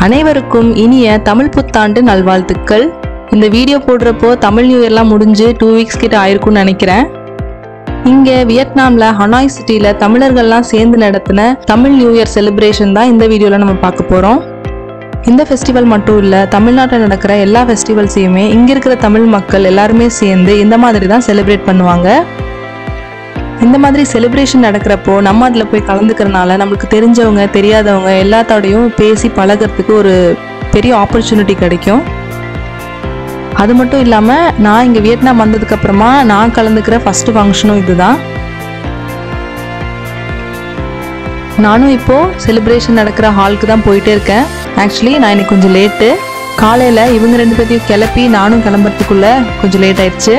அனைவருக்கும் இனிய தமிழ் புத்தாண்டு நல்வாழ்த்துக்கள். இந்த வீடியோ போடுறப்போ தமிழ் நியூ இயர்லாம் முடிஞ்சு 2 வீக்ஸ் கிட்ட ஆயிருக்கும்னு நினைக்கிறேன். இங்கே வியட்நாமில் ஹனாய் சிட்டியில் தமிழர்கள்லாம் சேர்ந்து நடத்தின தமிழ் நியூ இயர் செலிப்ரேஷன் தான் இந்த வீடியோவில் நம்ம பார்க்க போகிறோம். இந்த ஃபெஸ்டிவல் மட்டும் இல்லை, தமிழ்நாட்டில் நடக்கிற எல்லா ஃபெஸ்டிவல்ஸையுமே இங்கே இருக்கிற தமிழ் மக்கள் எல்லாருமே சேர்ந்து இந்த மாதிரி தான் செலிப்ரேட் பண்ணுவாங்க. இந்த மாதிரி செலிப்ரேஷன் நடக்கிறப்போ நம்ம அதில் போய் கலந்துக்கிறனால நம்மளுக்கு தெரிஞ்சவங்க தெரியாதவங்க எல்லாத்தோடையும் பேசி பழகிறதுக்கு ஒரு பெரிய ஆப்பர்ச்சுனிட்டி கிடைக்கும். அது மட்டும் இல்லாமல் நான் இங்கே வியட்நாம் வந்ததுக்கப்புறமா நான் கலந்துக்கிற ஃபஸ்ட்டு ஃபங்க்ஷனும் இதுதான். நானும் இப்போது செலிப்ரேஷன் நடக்கிற ஹாலுக்கு தான் போயிட்டே இருக்கேன். ஆக்சுவலி நான் இன்னைக்கு கொஞ்சம் லேட்டு. காலையில் இவங்க 2 பேர்த்தையும் கிளப்பி நானும் கிளம்புறதுக்குள்ளே கொஞ்சம் லேட் ஆயிடுச்சு.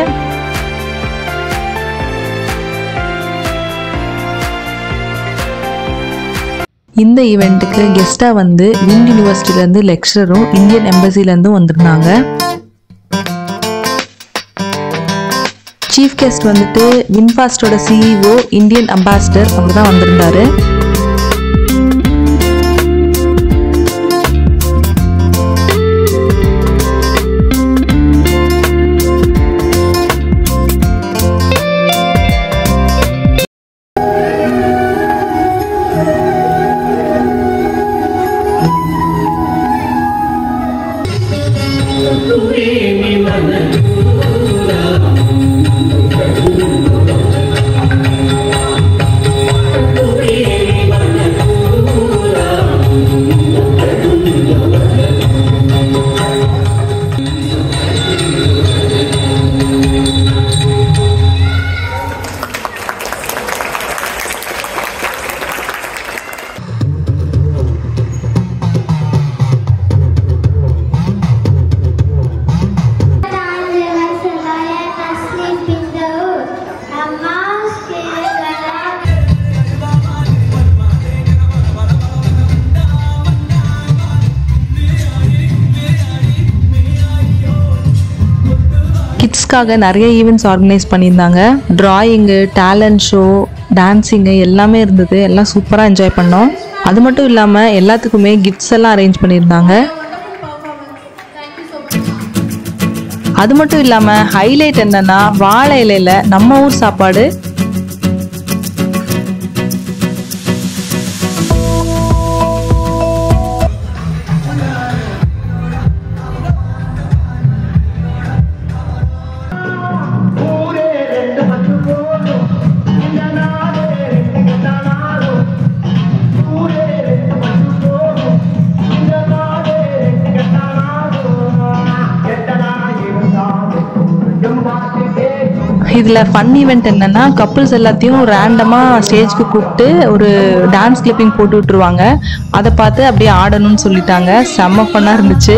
இந்த ஈவெண்ட்டுக்கு கெஸ்ட்டாக வந்து விண்ட் யூனிவர்சிட்டியிலேருந்து லெக்சரரும் இந்தியன் எம்பசிலேருந்தும் வந்திருந்தாங்க. சீஃப் கெஸ்ட் வந்துட்டு வின்ஃபாஸ்டோட சிஇஓ இந்தியன் அம்பாசிடர் அவர் தான் வந்திருந்தாரு. கிட்ஸ்க்காக நிறைய ஈவெண்ட்ஸ் ஆர்கனைஸ் பண்ணியிருந்தாங்க. டிராயிங்கு, டேலண்ட் ஷோ, டான்ஸிங்கு எல்லாமே இருந்தது. எல்லாம் சூப்பராக என்ஜாய் பண்ணோம். அது மட்டும் இல்லாமல் எல்லாத்துக்குமே கிஃப்ட்ஸ் எல்லாம் அரேஞ்ச் பண்ணியிருந்தாங்க. அது மட்டும் இல்லாமல் ஹைலைட் என்னன்னா வாழை இலையில நம்ம ஊர் சாப்பாடு. இதில் ஃபன் ஈவெண்ட் என்னென்னா கப்புள்ஸ் எல்லாத்தையும் ரேண்டமாக ஸ்டேஜ்க்கு கூப்பிட்டு ஒரு டான்ஸ் கிளிப்பிங் போட்டு விட்டுருவாங்க. அதை பார்த்து அப்படியே ஆடணும்னு சொல்லிட்டாங்க. செம்ம ஃபன்னாக இருந்துச்சு.